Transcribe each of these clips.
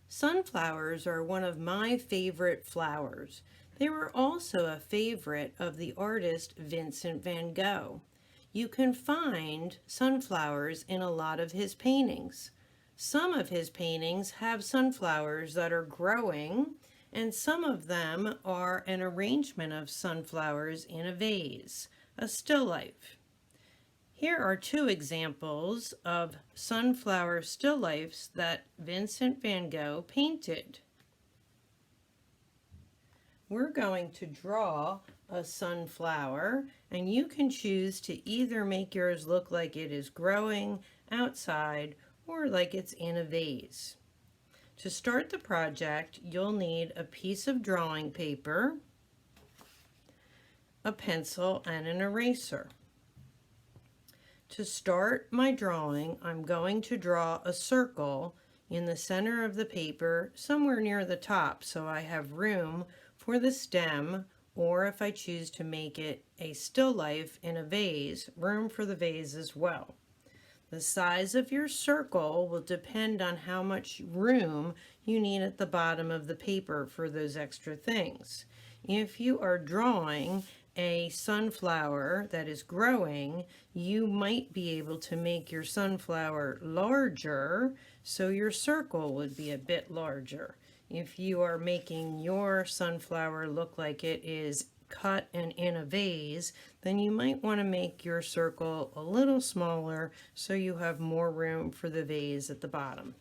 Sunflowers are one of my favorite flowers. They were also a favorite of the artist Vincent van Gogh. You can find sunflowers in a lot of his paintings. Some of his paintings have sunflowers that are growing, and some of them are an arrangement of sunflowers in a vase, a still life. Here are two examples of sunflower still lifes that Vincent van Gogh painted. We're going to draw a sunflower, and you can choose to either make yours look like it is growing outside or like it's in a vase. To start the project, you'll need a piece of drawing paper, a pencil, and an eraser. To start my drawing, I'm going to draw a circle in the center of the paper, somewhere near the top, so I have room for the stem, or if I choose to make it a still life in a vase, room for the vase as well. The size of your circle will depend on how much room you need at the bottom of the paper for those extra things. If you are drawing a sunflower that is growing, you might be able to make your sunflower larger, so your circle would be a bit larger. If you are making your sunflower look like it is cut and in a vase, then you might want to make your circle a little smaller so you have more room for the vase at the bottom.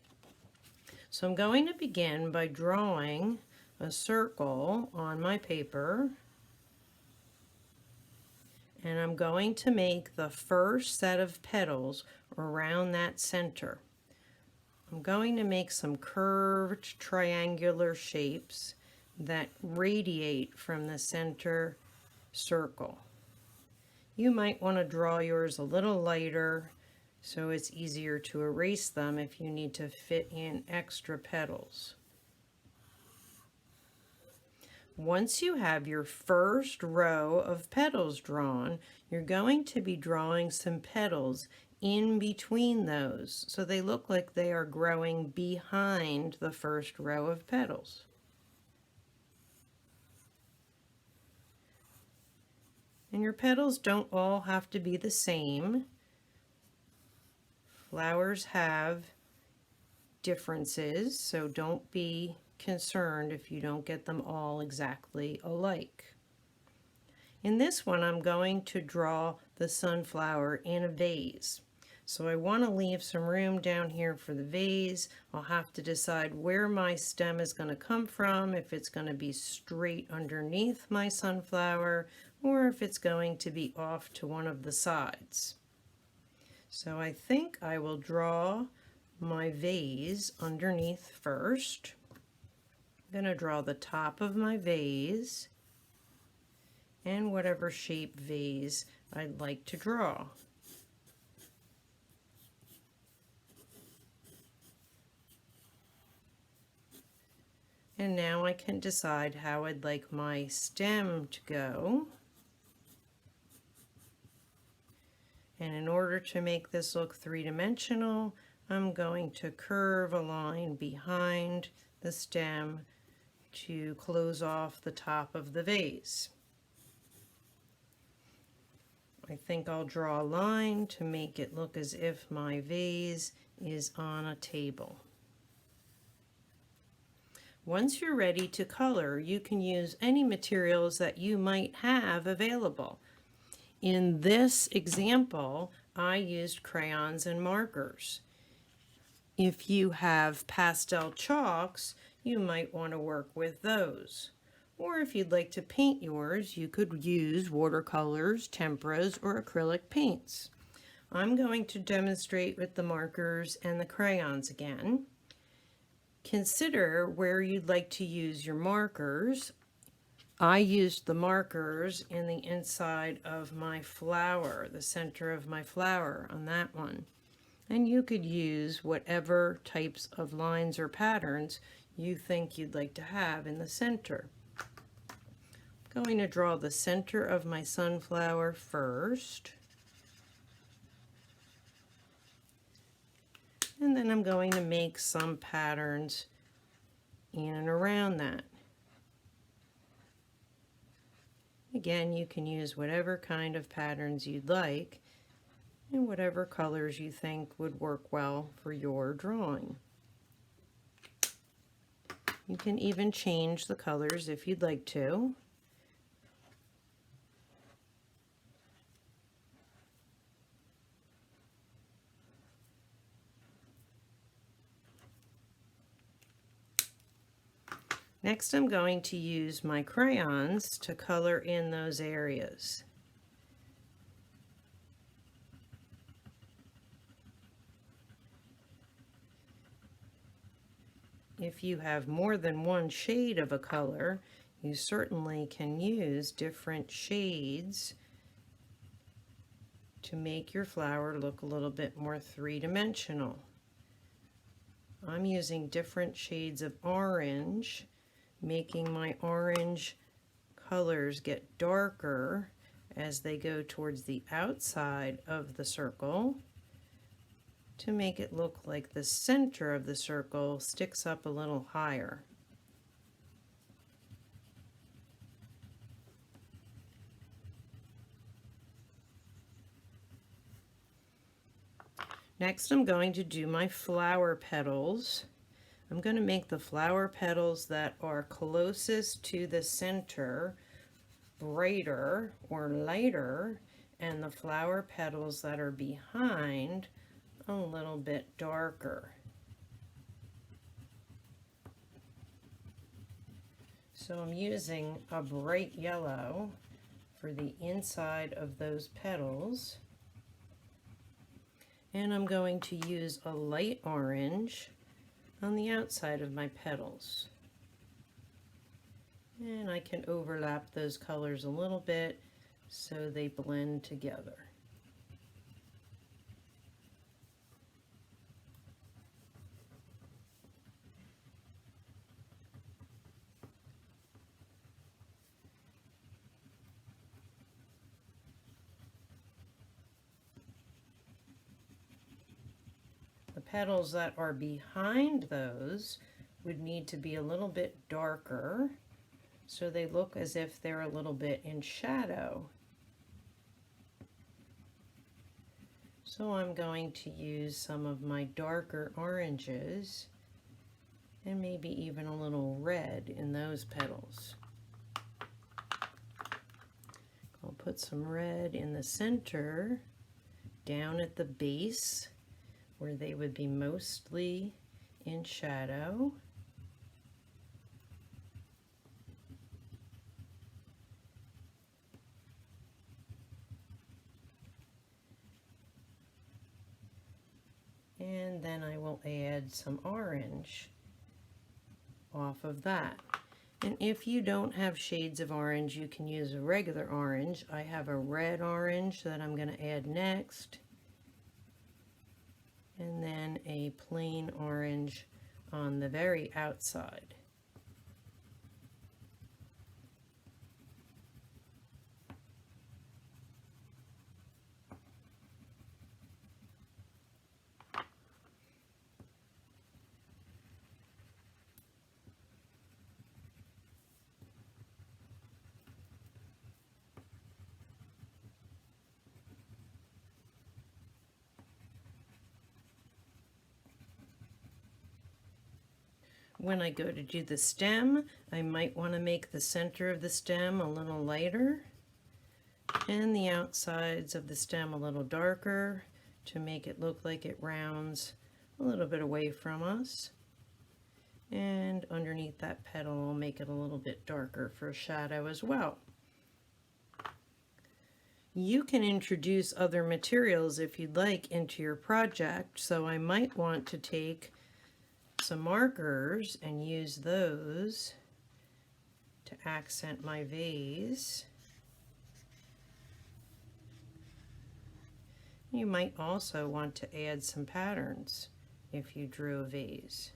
So I'm going to begin by drawing a circle on my paper, and I'm going to make the first set of petals around that center. I'm going to make some curved triangular shapes that radiate from the center circle. You might want to draw yours a little lighter so it's easier to erase them if you need to fit in extra petals. Once you have your first row of petals drawn, you're going to be drawing some petals in between those so they look like they are growing behind the first row of petals. And your petals don't all have to be the same. Flowers have differences, so don't be concerned if you don't get them all exactly alike. In this one, I'm going to draw the sunflower in a vase. So I want to leave some room down here for the vase. I'll have to decide where my stem is going to come from, if it's going to be straight underneath my sunflower, or if it's going to be off to one of the sides. So I think I will draw my vase underneath first. I'm going to draw the top of my vase and whatever shape vase I'd like to draw. And now I can decide how I'd like my stem to go. And in order to make this look three-dimensional, I'm going to curve a line behind the stem to close off the top of the vase. I think I'll draw a line to make it look as if my vase is on a table. Once you're ready to color, you can use any materials that you might have available. In this example, I used crayons and markers. If you have pastel chalks, you might want to work with those. Or if you'd like to paint yours, you could use watercolors, temperas, or acrylic paints. I'm going to demonstrate with the markers and the crayons again. Consider where you'd like to use your markers. I used the markers in the inside of my flower, the center of my flower on that one. And you could use whatever types of lines or patterns you think you'd like to have in the center. I'm going to draw the center of my sunflower first. And then I'm going to make some patterns in and around that. Again, you can use whatever kind of patterns you'd like and whatever colors you think would work well for your drawing. You can even change the colors if you'd like to. Next, I'm going to use my crayons to color in those areas. If you have more than one shade of a color, you certainly can use different shades to make your flower look a little bit more three-dimensional. I'm using different shades of orange, making my orange colors get darker as they go towards the outside of the circle to make it look like the center of the circle sticks up a little higher. Next, I'm going to do my flower petals. I'm going to make the flower petals that are closest to the center brighter or lighter, and the flower petals that are behind a little bit darker. So I'm using a bright yellow for the inside of those petals, and I'm going to use a light orange on the outside of my petals. And I can overlap those colors a little bit so they blend together. The petals that are behind those would need to be a little bit darker so they look as if they're a little bit in shadow. So I'm going to use some of my darker oranges and maybe even a little red in those petals. I'll put some red in the center, down at the base where they would be mostly in shadow. And then I will add some orange off of that. And if you don't have shades of orange, you can use a regular orange. I have a red orange that I'm going to add next, and then a plain orange on the very outside. When I go to do the stem, I might want to make the center of the stem a little lighter and the outsides of the stem a little darker to make it look like it rounds a little bit away from us. And underneath that petal, I'll make it a little bit darker for shadow as well. You can introduce other materials if you'd like into your project, so I might want to take some markers and use those to accent my vase. You might also want to add some patterns if you drew a vase.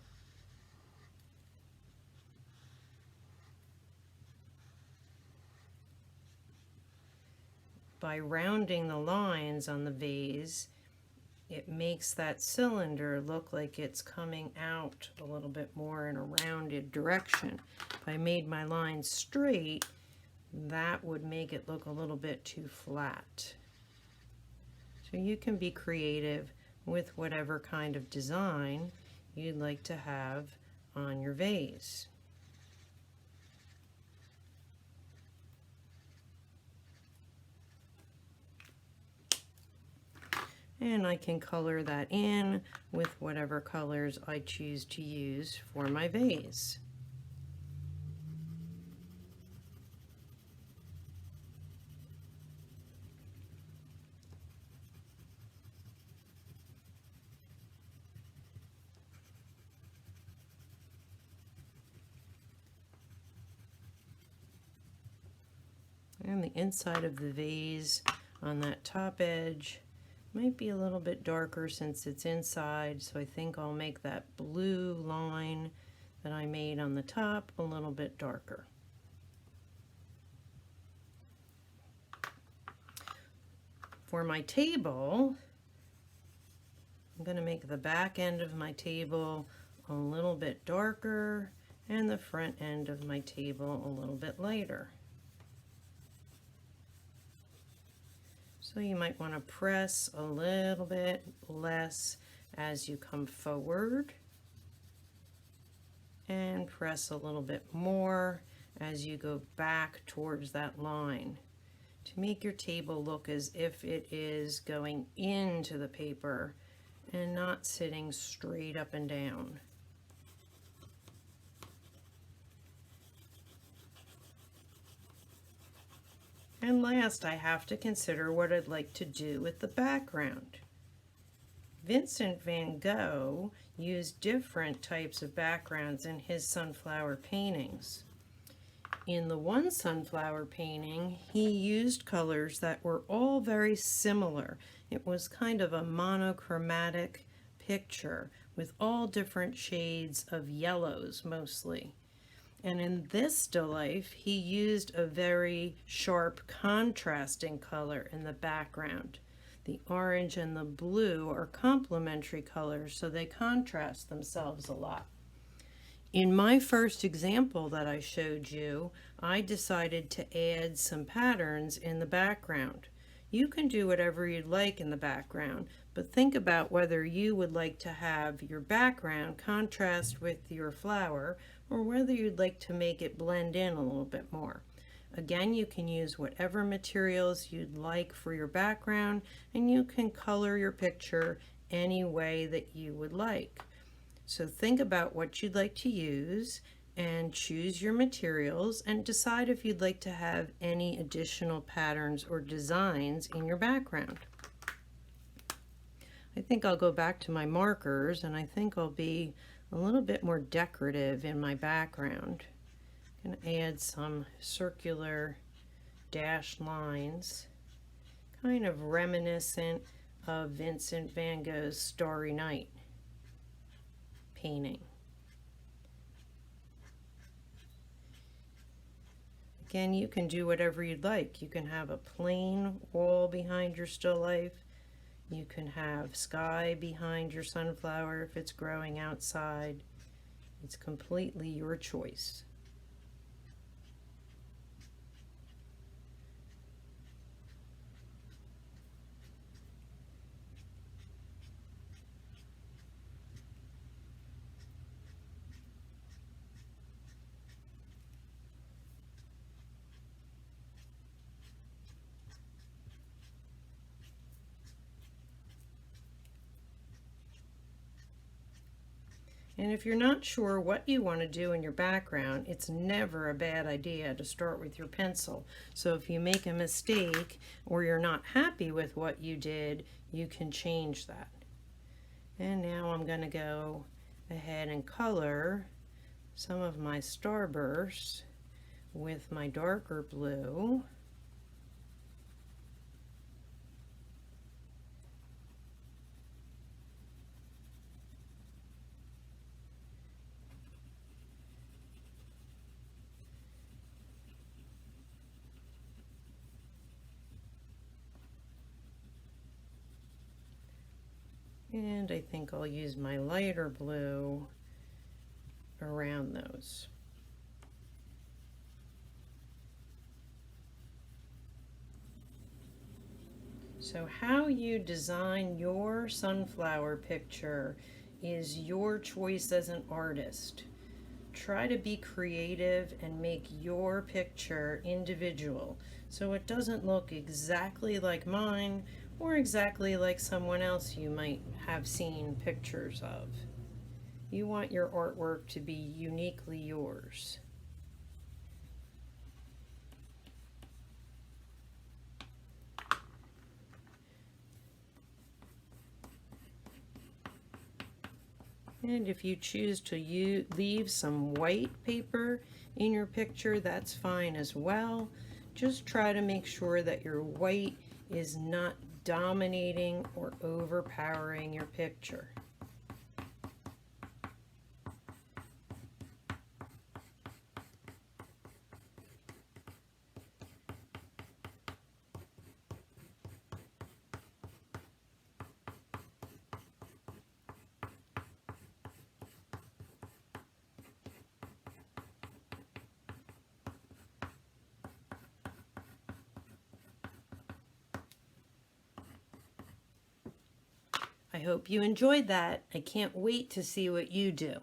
By rounding the lines on the vase, it makes that cylinder look like it's coming out a little bit more in a rounded direction. If I made my line straight, that would make it look a little bit too flat. So you can be creative with whatever kind of design you'd like to have on your vase. And I can color that in with whatever colors I choose to use for my vase. And the inside of the vase on that top edge might be a little bit darker since it's inside, so I think I'll make that blue line that I made on the top a little bit darker. For my table, I'm going to make the back end of my table a little bit darker and the front end of my table a little bit lighter. So you might want to press a little bit less as you come forward and press a little bit more as you go back towards that line to make your table look as if it is going into the paper and not sitting straight up and down. And last, I have to consider what I'd like to do with the background. Vincent van Gogh used different types of backgrounds in his sunflower paintings. In the one sunflower painting, he used colors that were all very similar. It was kind of a monochromatic picture with all different shades of yellows mostly. And in this still life, he used a very sharp contrasting color in the background. The orange and the blue are complementary colors, so they contrast themselves a lot. In my first example that I showed you, I decided to add some patterns in the background. You can do whatever you'd like in the background, but think about whether you would like to have your background contrast with your flower or whether you'd like to make it blend in a little bit more. Again, you can use whatever materials you'd like for your background, and you can color your picture any way that you would like. So think about what you'd like to use and choose your materials and decide if you'd like to have any additional patterns or designs in your background. I think I'll go back to my markers, and I think I'll be a little bit more decorative in my background. I'm going to add some circular dashed lines, kind of reminiscent of Vincent van Gogh's Starry Night painting. Again, you can do whatever you'd like. You can have a plain wall behind your still life. You can have sky behind your sunflower if it's growing outside. It's completely your choice. And if you're not sure what you want to do in your background, it's never a bad idea to start with your pencil. So if you make a mistake or you're not happy with what you did, you can change that. And now I'm going to go ahead and color some of my starbursts with my darker blue. And I think I'll use my lighter blue around those. So how you design your sunflower picture is your choice as an artist. Try to be creative and make your picture individual so it doesn't look exactly like mine or exactly like someone else you might have seen pictures of. You want your artwork to be uniquely yours. And if you choose to leave some white paper in your picture, that's fine as well. Just try to make sure that your white is not dominating or overpowering your picture. I hope you enjoyed that. I can't wait to see what you do.